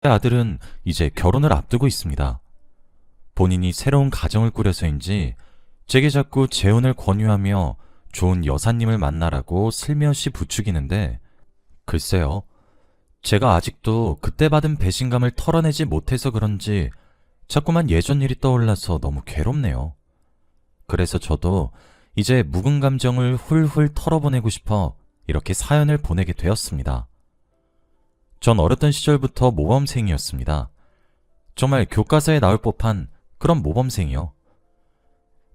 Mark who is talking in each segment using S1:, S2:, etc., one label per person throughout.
S1: 제 아들은 이제 결혼을 앞두고 있습니다. 본인이 새로운 가정을 꾸려서인지 제게 자꾸 재혼을 권유하며 좋은 여사님을 만나라고 슬며시 부추기는데, 글쎄요. 제가 아직도 그때 받은 배신감을 털어내지 못해서 그런지 자꾸만 예전 일이 떠올라서 너무 괴롭네요. 그래서 저도 이제 묵은 감정을 훌훌 털어보내고 싶어 이렇게 사연을 보내게 되었습니다. 전 어렸던 시절부터 모범생이었습니다. 정말 교과서에 나올 법한 그런 모범생이요.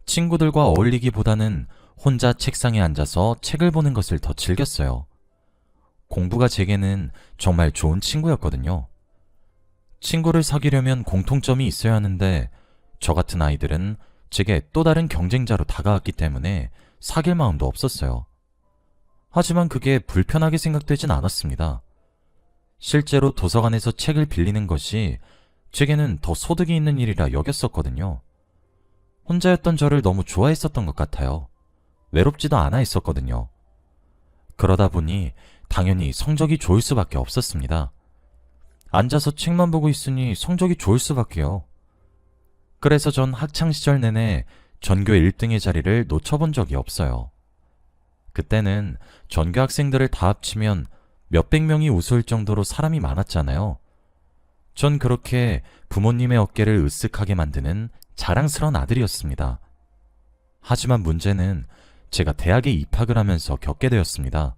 S1: 친구들과 어울리기보다는 혼자 책상에 앉아서 책을 보는 것을 더 즐겼어요. 공부가 제게는 정말 좋은 친구였거든요. 친구를 사귀려면 공통점이 있어야 하는데 저 같은 아이들은 제게 또 다른 경쟁자로 다가왔기 때문에 사귈 마음도 없었어요. 하지만 그게 불편하게 생각되진 않았습니다. 실제로 도서관에서 책을 빌리는 것이 제게는 더 소득이 있는 일이라 여겼었거든요. 혼자였던 저를 너무 좋아했었던 것 같아요. 외롭지도 않아 했었거든요. 그러다 보니 당연히 성적이 좋을 수밖에 없었습니다. 앉아서 책만 보고 있으니 성적이 좋을 수밖에요. 그래서 전 학창시절 내내 전교 1등의 자리를 놓쳐본 적이 없어요. 그때는 전교 학생들을 다 합치면 몇백 명이 웃을 정도로 사람이 많았잖아요. 전 그렇게 부모님의 어깨를 으쓱하게 만드는 자랑스러운 아들이었습니다. 하지만 문제는 제가 대학에 입학을 하면서 겪게 되었습니다.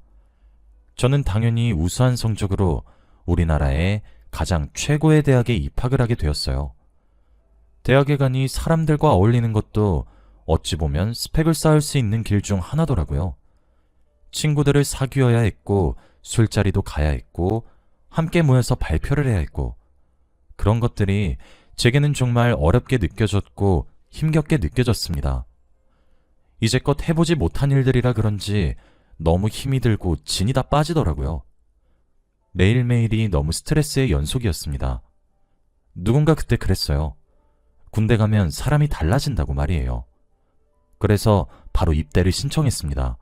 S1: 저는 당연히 우수한 성적으로 우리나라의 가장 최고의 대학에 입학을 하게 되었어요. 대학에 가니 사람들과 어울리는 것도 어찌 보면 스펙을 쌓을 수 있는 길 중 하나더라고요. 친구들을 사귀어야 했고, 술자리도 가야 했고, 함께 모여서 발표를 해야 했고, 그런 것들이 제게는 정말 어렵게 느껴졌고 힘겹게 느껴졌습니다. 이제껏 해보지 못한 일들이라 그런지 너무 힘이 들고 진이 다 빠지더라고요. 매일매일이 너무 스트레스의 연속이었습니다. 누군가 그때 그랬어요. 군대 가면 사람이 달라진다고 말이에요. 그래서 바로 입대를 신청했습니다.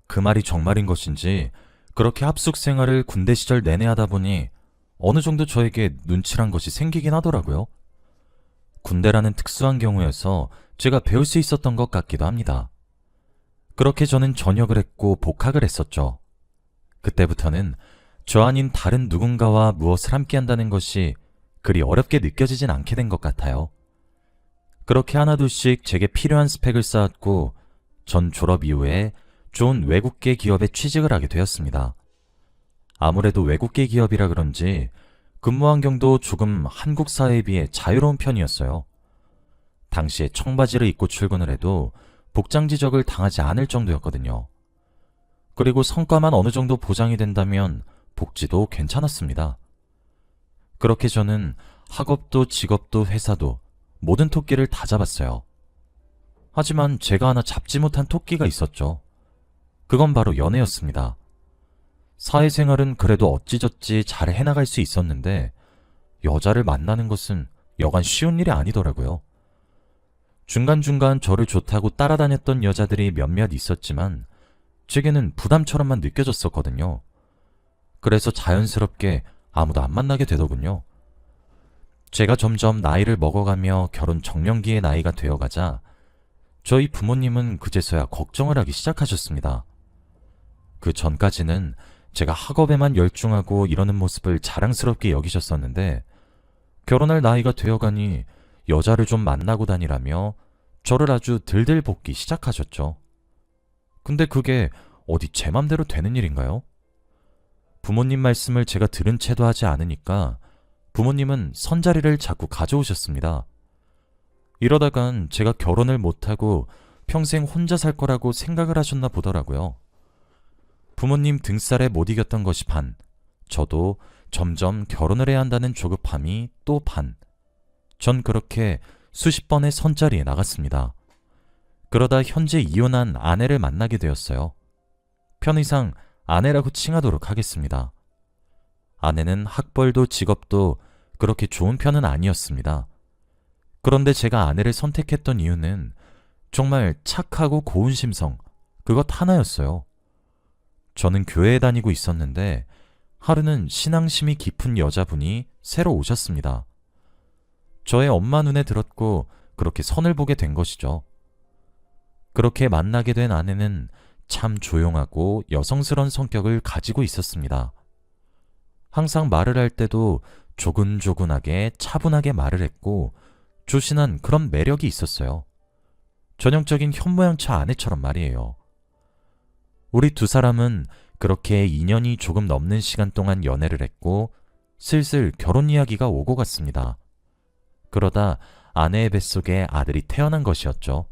S1: 그 말이 정말인 것인지 그렇게 합숙 생활을 군대 시절 내내 하다 보니 어느 정도 저에게 눈치란 것이 생기긴 하더라고요. 군대라는 특수한 경우여서 제가 배울 수 있었던 것 같기도 합니다. 그렇게 저는 전역을 했고 복학을 했었죠. 그때부터는 저 아닌 다른 누군가와 무엇을 함께 한다는 것이 그리 어렵게 느껴지진 않게 된 것 같아요. 그렇게 하나둘씩 제게 필요한 스펙을 쌓았고 전 졸업 이후에 좋은 외국계 기업에 취직을 하게 되었습니다. 아무래도 외국계 기업이라 그런지 근무 환경도 조금 한국 사회에 비해 자유로운 편이었어요. 당시에 청바지를 입고 출근을 해도 복장 지적을 당하지 않을 정도였거든요. 그리고 성과만 어느 정도 보장이 된다면 복지도 괜찮았습니다. 그렇게 저는 학업도 직업도 회사도 모든 토끼를 다 잡았어요. 하지만 제가 하나 잡지 못한 토끼가 있었죠. 그건 바로 연애였습니다. 사회생활은 그래도 어찌저찌 잘 해나갈 수 있었는데 여자를 만나는 것은 여간 쉬운 일이 아니더라고요. 중간중간 저를 좋다고 따라다녔던 여자들이 몇몇 있었지만 제게는 부담처럼만 느껴졌었거든요. 그래서 자연스럽게 아무도 안 만나게 되더군요. 제가 점점 나이를 먹어가며 결혼 정년기의 나이가 되어가자 저희 부모님은 그제서야 걱정을 하기 시작하셨습니다. 그 전까지는 제가 학업에만 열중하고 이러는 모습을 자랑스럽게 여기셨었는데 결혼할 나이가 되어가니 여자를 좀 만나고 다니라며 저를 아주 들들 볶기 시작하셨죠. 근데 그게 어디 제 맘대로 되는 일인가요? 부모님 말씀을 제가 들은 채도 하지 않으니까 부모님은 선자리를 자꾸 가져오셨습니다. 이러다간 제가 결혼을 못하고 평생 혼자 살 거라고 생각을 하셨나 보더라고요. 부모님 등살에 못 이겼던 것이 반, 저도 점점 결혼을 해야 한다는 조급함이 또 반. 전 그렇게 수십 번의 선자리에 나갔습니다. 그러다 현재 이혼한 아내를 만나게 되었어요. 편의상 아내라고 칭하도록 하겠습니다. 아내는 학벌도 직업도 그렇게 좋은 편은 아니었습니다. 그런데 제가 아내를 선택했던 이유는 정말 착하고 고운 심성, 그것 하나였어요. 저는 교회에 다니고 있었는데 하루는 신앙심이 깊은 여자분이 새로 오셨습니다. 저의 엄마 눈에 들었고 그렇게 선을 보게 된 것이죠. 그렇게 만나게 된 아내는 참 조용하고 여성스러운 성격을 가지고 있었습니다. 항상 말을 할 때도 조근조근하게 차분하게 말을 했고 조신한 그런 매력이 있었어요. 전형적인 현모양처 아내처럼 말이에요. 우리 두 사람은 그렇게 2년이 조금 넘는 시간 동안 연애를 했고 슬슬 결혼 이야기가 오고 갔습니다. 그러다 아내의 뱃속에 아들이 태어난 것이었죠.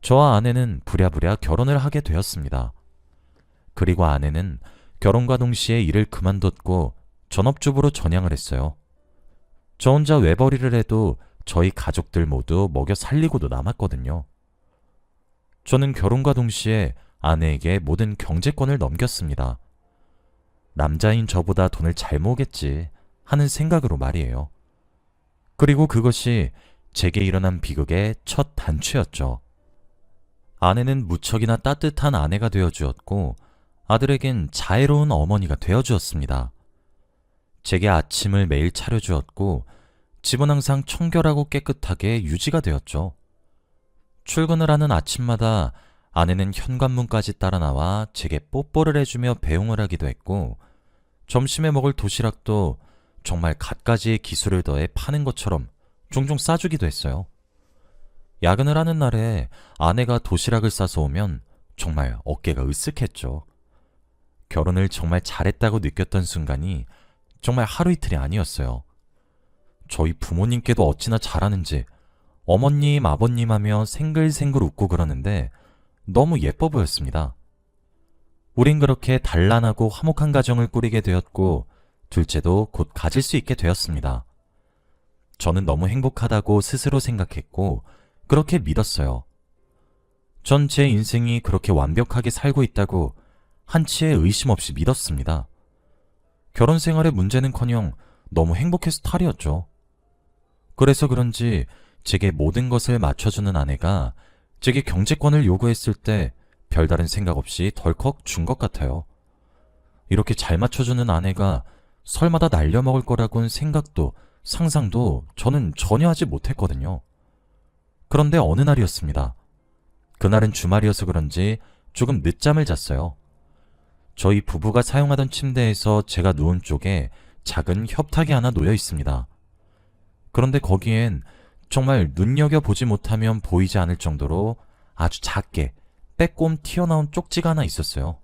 S1: 저와 아내는 부랴부랴 결혼을 하게 되었습니다. 그리고 아내는 결혼과 동시에 일을 그만뒀고 전업주부로 전향을 했어요. 저 혼자 외벌이를 해도 저희 가족들 모두 먹여 살리고도 남았거든요. 저는 결혼과 동시에 아내에게 모든 경제권을 넘겼습니다. 남자인 저보다 돈을 잘 모으겠지 하는 생각으로 말이에요. 그리고 그것이 제게 일어난 비극의 첫 단추였죠. 아내는 무척이나 따뜻한 아내가 되어주었고 아들에겐 자애로운 어머니가 되어주었습니다. 제게 아침을 매일 차려주었고 집은 항상 청결하고 깨끗하게 유지가 되었죠. 출근을 하는 아침마다 아내는 현관문까지 따라 나와 제게 뽀뽀를 해주며 배웅을 하기도 했고 점심에 먹을 도시락도 정말 갖가지의 기술을 더해 파는 것처럼 종종 싸주기도 했어요. 야근을 하는 날에 아내가 도시락을 싸서 오면 정말 어깨가 으쓱했죠. 결혼을 정말 잘했다고 느꼈던 순간이 정말 하루 이틀이 아니었어요. 저희 부모님께도 어찌나 잘하는지 어머님, 아버님 하며 생글생글 웃고 그러는데 너무 예뻐 보였습니다. 우린 그렇게 단란하고 화목한 가정을 꾸리게 되었고 둘째도 곧 가질 수 있게 되었습니다. 저는 너무 행복하다고 스스로 생각했고 그렇게 믿었어요. 전 제 인생이 그렇게 완벽하게 살고 있다고 한치의 의심 없이 믿었습니다. 결혼 생활의 문제는커녕 너무 행복해서 탈이었죠. 그래서 그런지 제게 모든 것을 맞춰주는 아내가 제게 경제권을 요구했을 때 별다른 생각 없이 덜컥 준 것 같아요. 이렇게 잘 맞춰주는 아내가 설마 다 날려먹을 거라고는 생각도 상상도 저는 전혀 하지 못했거든요. 그런데 어느 날이었습니다. 그날은 주말이어서 그런지 조금 늦잠을 잤어요. 저희 부부가 사용하던 침대에서 제가 누운 쪽에 작은 협탁이 하나 놓여 있습니다. 그런데 거기엔 정말 눈여겨보지 못하면 보이지 않을 정도로 아주 작게 빼꼼 튀어나온 쪽지가 하나 있었어요.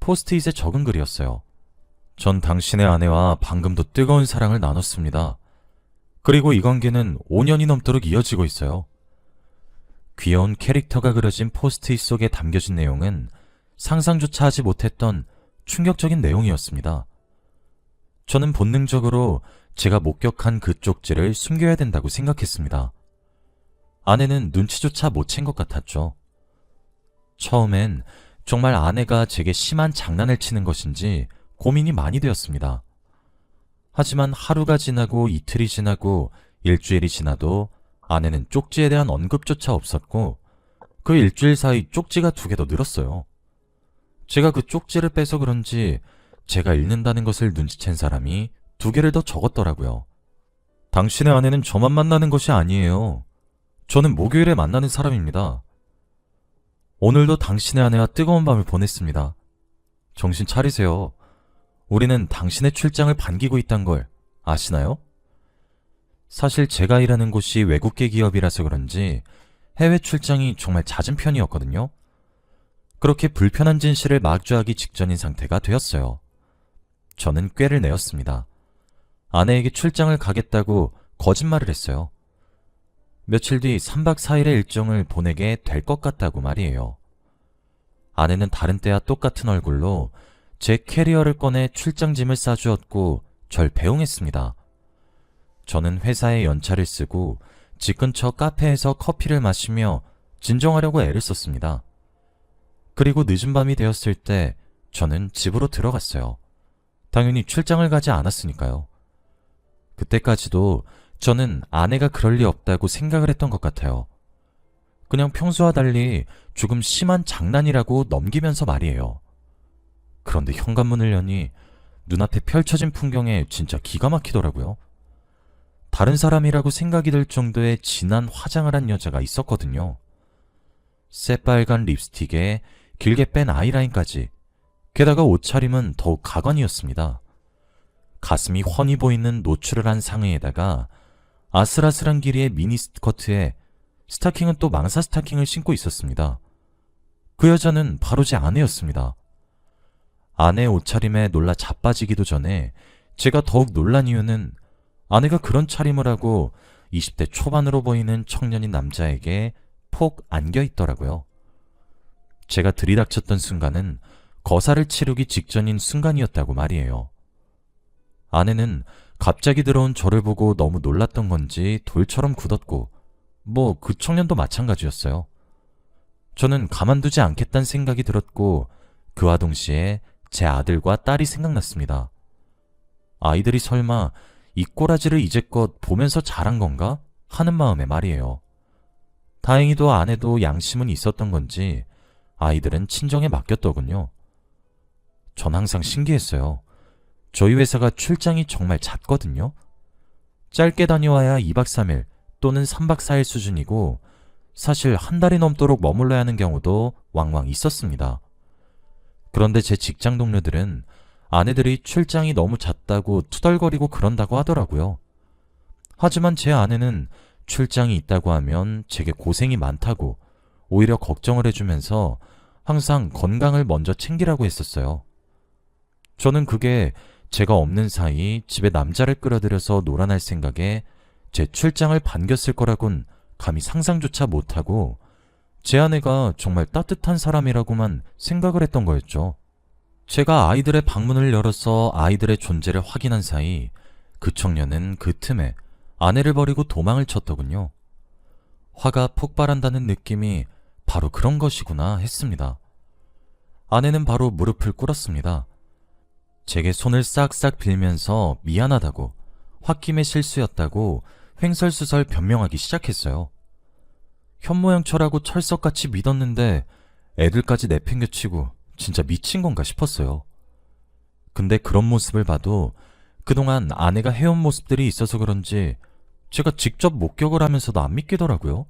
S1: 포스트잇에 적은 글이었어요. 전 당신의 아내와 방금도 뜨거운 사랑을 나눴습니다. 그리고 이 관계는 5년이 넘도록 이어지고 있어요. 귀여운 캐릭터가 그려진 포스트잇 속에 담겨진 내용은 상상조차 하지 못했던 충격적인 내용이었습니다. 저는 본능적으로 제가 목격한 그 쪽지를 숨겨야 된다고 생각했습니다. 아내는 눈치조차 못 챈 것 같았죠. 처음엔 정말 아내가 제게 심한 장난을 치는 것인지 고민이 많이 되었습니다. 하지만 하루가 지나고 이틀이 지나고 일주일이 지나도 아내는 쪽지에 대한 언급조차 없었고 그 일주일 사이 쪽지가 2개 더 늘었어요. 제가 그 쪽지를 빼서 그런지 제가 읽는다는 것을 눈치챈 사람이 2개를 더 적었더라고요. 당신의 아내는 저만 만나는 것이 아니에요. 저는 목요일에 만나는 사람입니다. 오늘도 당신의 아내와 뜨거운 밤을 보냈습니다. 정신 차리세요. 우리는 당신의 출장을 반기고 있단 걸 아시나요? 사실 제가 일하는 곳이 외국계 기업이라서 그런지 해외 출장이 정말 잦은 편이었거든요. 그렇게 불편한 진실을 마주하기 직전인 상태가 되었어요. 저는 꾀를 내었습니다. 아내에게 출장을 가겠다고 거짓말을 했어요. 며칠 뒤 3박 4일의 일정을 보내게 될 것 같다고 말이에요. 아내는 다른 때와 똑같은 얼굴로 제 캐리어를 꺼내 출장짐을 싸주었고 절 배웅했습니다. 저는 회사에 연차를 쓰고 집 근처 카페에서 커피를 마시며 진정하려고 애를 썼습니다. 그리고 늦은 밤이 되었을 때 저는 집으로 들어갔어요. 당연히 출장을 가지 않았으니까요. 그때까지도 저는 아내가 그럴 리 없다고 생각을 했던 것 같아요. 그냥 평소와 달리 조금 심한 장난이라고 넘기면서 말이에요. 그런데 현관문을 여니 눈앞에 펼쳐진 풍경에 진짜 기가 막히더라고요. 다른 사람이라고 생각이 들 정도의 진한 화장을 한 여자가 있었거든요. 새빨간 립스틱에 길게 뺀 아이라인까지, 게다가 옷차림은 더욱 가관이었습니다. 가슴이 훤히 보이는 노출을 한 상의에다가 아슬아슬한 길이의 미니 스커트에 스타킹은 또 망사 스타킹을 신고 있었습니다. 그 여자는 바로 제 아내였습니다. 아내의 옷차림에 놀라 자빠지기도 전에 제가 더욱 놀란 이유는 아내가 그런 차림을 하고 20대 초반으로 보이는 청년인 남자에게 폭 안겨 있더라고요. 제가 들이닥쳤던 순간은 거사를 치르기 직전인 순간이었다고 말이에요. 아내는 갑자기 들어온 저를 보고 너무 놀랐던 건지 돌처럼 굳었고, 뭐 그 청년도 마찬가지였어요. 저는 가만두지 않겠다는 생각이 들었고, 그와 동시에 제 아들과 딸이 생각났습니다. 아이들이 설마 이 꼬라지를 이제껏 보면서 자란 건가 하는 마음에 말이에요. 다행히도 아내도 양심은 있었던 건지 아이들은 친정에 맡겼더군요. 전 항상 신기했어요. 저희 회사가 출장이 정말 잦거든요. 짧게 다녀와야 2박 3일 또는 3박 4일 수준이고, 사실 한 달이 넘도록 머물러야 하는 경우도 왕왕 있었습니다. 그런데 제 직장 동료들은 아내들이 출장이 너무 잦다고 투덜거리고 그런다고 하더라고요. 하지만 제 아내는 출장이 있다고 하면 제게 고생이 많다고 오히려 걱정을 해주면서 항상 건강을 먼저 챙기라고 했었어요. 저는 그게 제가 없는 사이 집에 남자를 끌어들여서 놀아날 생각에 제 출장을 반겼을 거라곤 감히 상상조차 못하고, 제 아내가 정말 따뜻한 사람이라고만 생각을 했던 거였죠. 제가 아이들의 방문을 열어서 아이들의 존재를 확인한 사이 그 청년은 그 틈에 아내를 버리고 도망을 쳤더군요. 화가 폭발한다는 느낌이 바로 그런 것이구나 했습니다. 아내는 바로 무릎을 꿇었습니다. 제게 손을 싹싹 빌면서 미안하다고, 홧김의 실수였다고 횡설수설 변명하기 시작했어요. 현모양처라고 철석같이 믿었는데 애들까지 내팽개치고 진짜 미친 건가 싶었어요. 근데 그런 모습을 봐도 그동안 아내가 해온 모습들이 있어서 그런지 제가 직접 목격을 하면서도 안 믿기더라고요.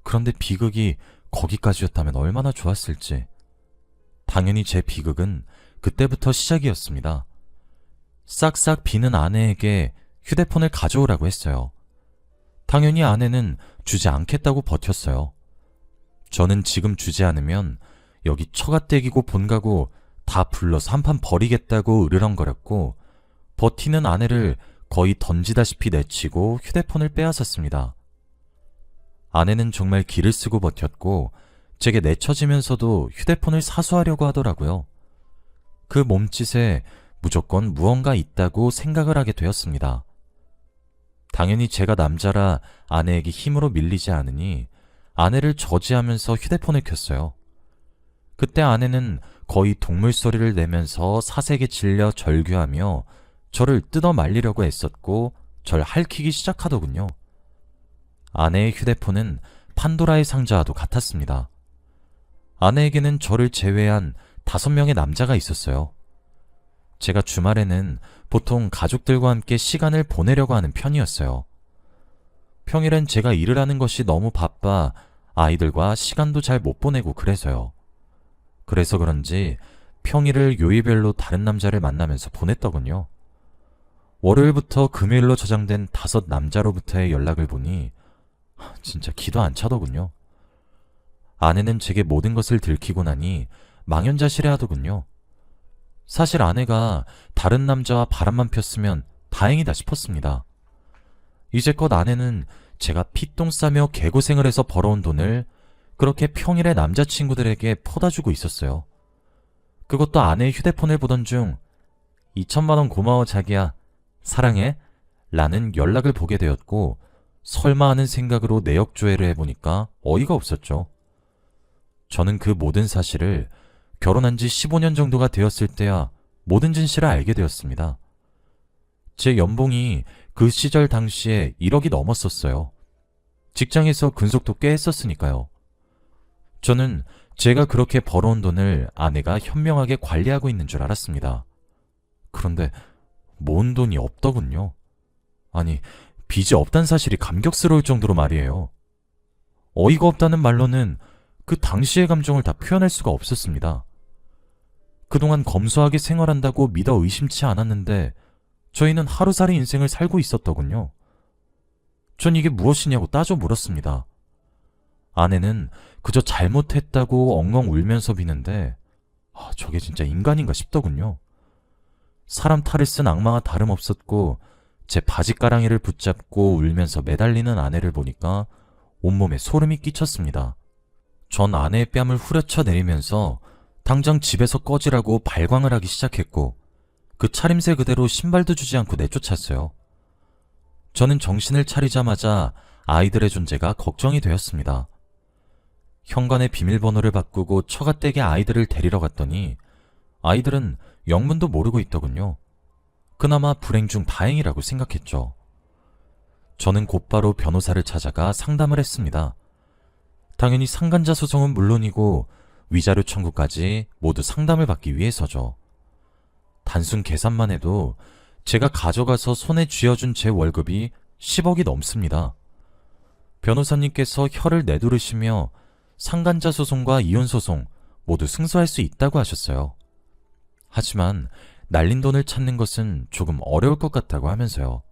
S1: 그런데 비극이 거기까지였다면 얼마나 좋았을지. 당연히 제 비극은 그때부터 시작이었습니다. 싹싹 비는 아내에게 휴대폰을 가져오라고 했어요. 당연히 아내는 주지 않겠다고 버텼어요. 저는 지금 주지 않으면 여기 처가댁이고 본가고 다 불러서 한판 버리겠다고 으르렁거렸고, 버티는 아내를 거의 던지다시피 내치고 휴대폰을 빼앗았습니다. 아내는 정말 기를 쓰고 버텼고 제게 내쳐지면서도 휴대폰을 사수하려고 하더라고요. 그 몸짓에 무조건 무언가 있다고 생각을 하게 되었습니다. 당연히 제가 남자라 아내에게 힘으로 밀리지 않으니 아내를 저지하면서 휴대폰을 켰어요. 그때 아내는 거의 동물 소리를 내면서 사색에 질려 절규하며 저를 뜯어 말리려고 애썼고 절 핥히기 시작하더군요. 아내의 휴대폰은 판도라의 상자와도 같았습니다. 아내에게는 저를 제외한 5명의 남자가 있었어요. 제가 주말에는 보통 가족들과 함께 시간을 보내려고 하는 편이었어요. 평일엔 제가 일을 하는 것이 너무 바빠 아이들과 시간도 잘 못 보내고 그래서요. 그래서 그런지 평일을 요일별로 다른 남자를 만나면서 보냈더군요. 월요일부터 금요일로 저장된 5 남자로부터의 연락을 보니 진짜 기도 안 차더군요. 아내는 제게 모든 것을 들키고 나니 망연자실해 하더군요. 사실 아내가 다른 남자와 바람만 폈으면 다행이다 싶었습니다. 이제껏 아내는 제가 피똥 싸며 개고생을 해서 벌어온 돈을 그렇게 평일에 남자친구들에게 퍼다주고 있었어요. 그것도 아내의 휴대폰을 보던 중 2천만 원 고마워 자기야, 사랑해 라는 연락을 보게 되었고, 설마 하는 생각으로 내역조회를 해보니까 어이가 없었죠. 저는 그 모든 사실을 결혼한 지 15년 정도가 되었을 때야 모든 진실을 알게 되었습니다. 제 연봉이 그 시절 당시에 1억이 넘었었어요. 직장에서 근속도 꽤 했었으니까요. 저는 제가 그렇게 벌어온 돈을 아내가 현명하게 관리하고 있는 줄 알았습니다. 그런데 모은 돈이 없더군요. 아니, 빚이 없단 사실이 감격스러울 정도로 말이에요. 어이가 없다는 말로는 그 당시의 감정을 다 표현할 수가 없었습니다. 그동안 검소하게 생활한다고 믿어 의심치 않았는데 저희는 하루살이 인생을 살고 있었더군요. 전 이게 무엇이냐고 따져 물었습니다. 아내는 그저 잘못했다고 엉엉 울면서 비는데 저게 진짜 인간인가 싶더군요. 사람 탈을 쓴 악마가 다름없었고 제 바지가랑이를 붙잡고 울면서 매달리는 아내를 보니까 온몸에 소름이 끼쳤습니다. 전 아내의 뺨을 후려쳐 내리면서 당장 집에서 꺼지라고 발광을 하기 시작했고 그 차림새 그대로 신발도 주지 않고 내쫓았어요. 저는 정신을 차리자마자 아이들의 존재가 걱정이 되었습니다. 현관의 비밀번호를 바꾸고 처갓댁에 아이들을 데리러 갔더니 아이들은 영문도 모르고 있더군요. 그나마 불행 중 다행이라고 생각했죠. 저는 곧바로 변호사를 찾아가 상담을 했습니다. 당연히 상간자 소송은 물론이고 위자료 청구까지 모두 상담을 받기 위해서죠. 단순 계산만 해도 제가 가져가서 손에 쥐어준 제 월급이 10억이 넘습니다. 변호사님께서 혀를 내두르시며 상간자 소송과 이혼 소송 모두 승소할 수 있다고 하셨어요. 하지만 날린 돈을 찾는 것은 조금 어려울 것 같다고 하면서요.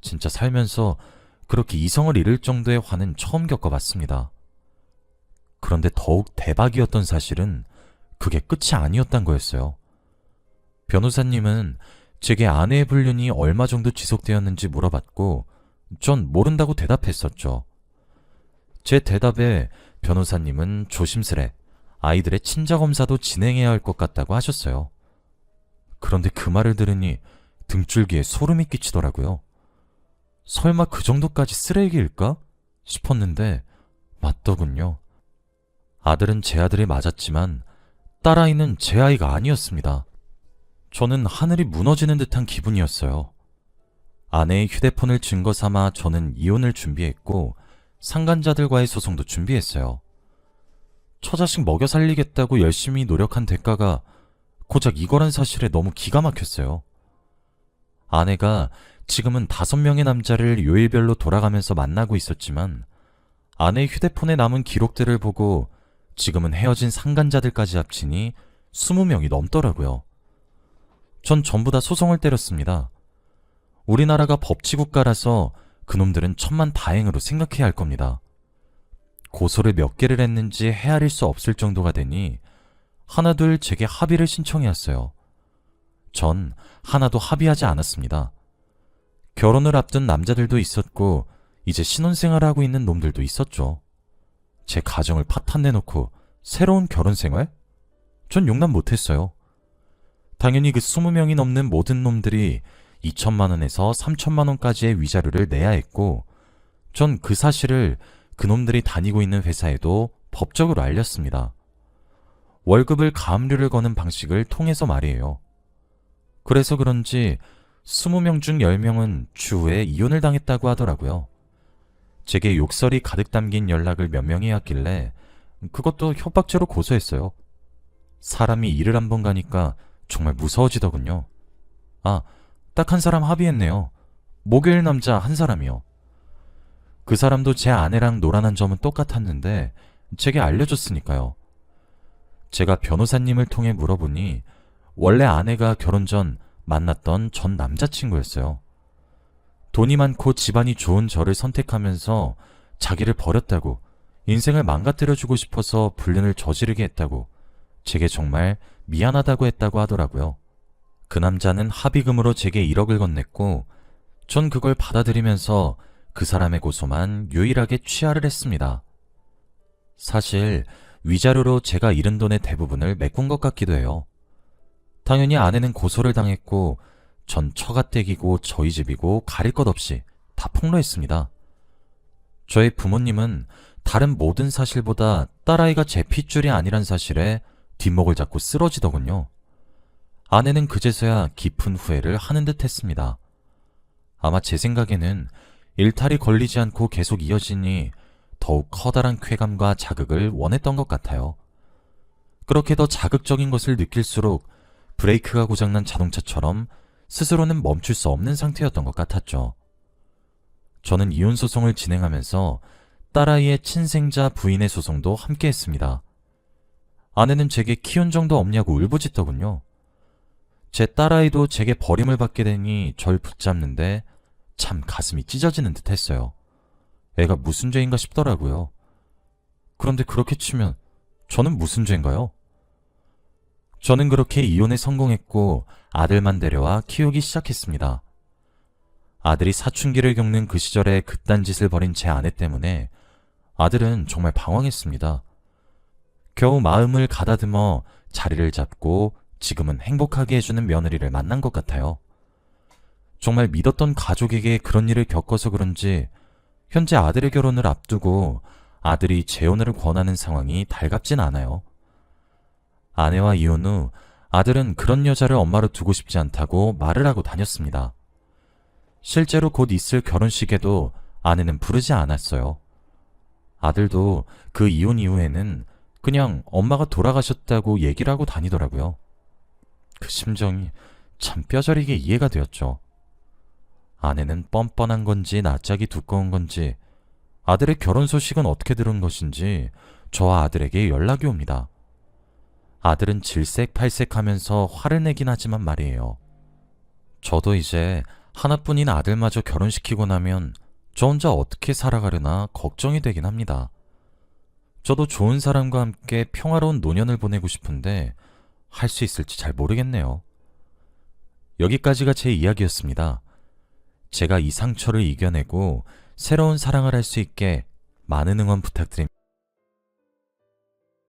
S1: 진짜 살면서 그렇게 이성을 잃을 정도의 화는 처음 겪어봤습니다. 그런데 더욱 대박이었던 사실은 그게 끝이 아니었단 거였어요. 변호사님은 제게 아내의 불륜이 얼마 정도 지속되었는지 물어봤고 전 모른다고 대답했었죠. 제 대답에 변호사님은 조심스레 아이들의 친자검사도 진행해야 할 것 같다고 하셨어요. 그런데 그 말을 들으니 등줄기에 소름이 끼치더라고요. 설마 그 정도까지 쓰레기일까 싶었는데 맞더군요. 아들은 제 아들이 맞았지만 딸아이는 제 아이가 아니었습니다. 저는 하늘이 무너지는 듯한 기분이었어요. 아내의 휴대폰을 증거 삼아 저는 이혼을 준비했고 상간자들과의 소송도 준비했어요. 처자식 먹여 살리겠다고 열심히 노력한 대가가 고작 이거란 사실에 너무 기가 막혔어요. 아내가 지금은 5명의 남자를 요일별로 돌아가면서 만나고 있었지만 아내의 휴대폰에 남은 기록들을 보고 지금은 헤어진 상간자들까지 합치니 20명이 넘더라고요. 전 전부 다 소송을 때렸습니다. 우리나라가 법치국가라서 그놈들은 천만다행으로 생각해야 할 겁니다. 고소를 몇 개를 했는지 헤아릴 수 없을 정도가 되니 하나둘 제게 합의를 신청해왔어요. 전 하나도 합의하지 않았습니다. 결혼을 앞둔 남자들도 있었고 이제 신혼생활을 하고 있는 놈들도 있었죠. 제 가정을 파탄내놓고 새로운 결혼생활? 전 용납 못했어요. 당연히 그 20명이 넘는 모든 놈들이 2천만 원에서 3천만 원까지의 위자료를 내야 했고 전 그 사실을 그놈들이 다니고 있는 회사에도 법적으로 알렸습니다. 월급을 가압류를 거는 방식을 통해서 말이에요. 그래서 그런지 20명 중 10명은 추후에 이혼을 당했다고 하더라고요. 제게 욕설이 가득 담긴 연락을 몇 명이 왔길래 그것도 협박죄로 고소했어요. 사람이 일을 한 번 가니까 정말 무서워지더군요. 딱 한 사람 합의했네요. 목요일 남자 한 사람이요. 그 사람도 제 아내랑 노란한 점은 똑같았는데 제게 알려줬으니까요. 제가 변호사님을 통해 물어보니 원래 아내가 결혼 전 만났던 전 남자친구였어요. 돈이 많고 집안이 좋은 저를 선택하면서 자기를 버렸다고 인생을 망가뜨려주고 싶어서 불륜을 저지르게 했다고 제게 정말 미안하다고 했다고 하더라고요. 그 남자는 합의금으로 제게 1억을 건넸고 전 그걸 받아들이면서 그 사람의 고소만 유일하게 취하를 했습니다. 사실 위자료로 제가 잃은 돈의 대부분을 메꾼 것 같기도 해요. 당연히 아내는 고소를 당했고 전 처가댁이고 저희 집이고 가릴 것 없이 다 폭로했습니다. 저의 부모님은 다른 모든 사실보다 딸아이가 제 핏줄이 아니란 사실에 뒷목을 잡고 쓰러지더군요. 아내는 그제서야 깊은 후회를 하는 듯 했습니다. 아마 제 생각에는 일탈이 걸리지 않고 계속 이어지니 더욱 커다란 쾌감과 자극을 원했던 것 같아요. 그렇게 더 자극적인 것을 느낄수록 브레이크가 고장난 자동차처럼 스스로는 멈출 수 없는 상태였던 것 같았죠. 저는 이혼 소송을 진행하면서 딸아이의 친생자 부인의 소송도 함께 했습니다. 아내는 제게 키운 정도 없냐고 울부짖더군요. 제 딸아이도 제게 버림을 받게 되니 절 붙잡는데 참 가슴이 찢어지는 듯 했어요. 애가 무슨 죄인가 싶더라고요. 그런데 그렇게 치면 저는 무슨 죄인가요? 저는 그렇게 이혼에 성공했고 아들만 데려와 키우기 시작했습니다. 아들이 사춘기를 겪는 그 시절에 그딴 짓을 벌인 제 아내 때문에 아들은 정말 방황했습니다. 겨우 마음을 가다듬어 자리를 잡고 지금은 행복하게 해주는 며느리를 만난 것 같아요. 정말 믿었던 가족에게 그런 일을 겪어서 그런지 현재 아들의 결혼을 앞두고 아들이 재혼을 권하는 상황이 달갑진 않아요. 아내와 이혼 후 아들은 그런 여자를 엄마로 두고 싶지 않다고 말을 하고 다녔습니다. 실제로 곧 있을 결혼식에도 아내는 부르지 않았어요. 아들도 그 이혼 이후에는 그냥 엄마가 돌아가셨다고 얘기를 하고 다니더라고요. 그 심정이 참 뼈저리게 이해가 되었죠. 아내는 뻔뻔한 건지 낯짝이 두꺼운 건지 아들의 결혼 소식은 어떻게 들은 것인지 저와 아들에게 연락이 옵니다. 아들은 질색팔색하면서 화를 내긴 하지만 말이에요. 저도 이제 하나뿐인 아들마저 결혼시키고 나면 저 혼자 어떻게 살아가려나 걱정이 되긴 합니다. 저도 좋은 사람과 함께 평화로운 노년을 보내고 싶은데 할 수 있을지 잘 모르겠네요. 여기까지가 제 이야기였습니다. 제가 이 상처를 이겨내고 새로운 사랑을 할 수 있게 많은 응원 부탁드립니다.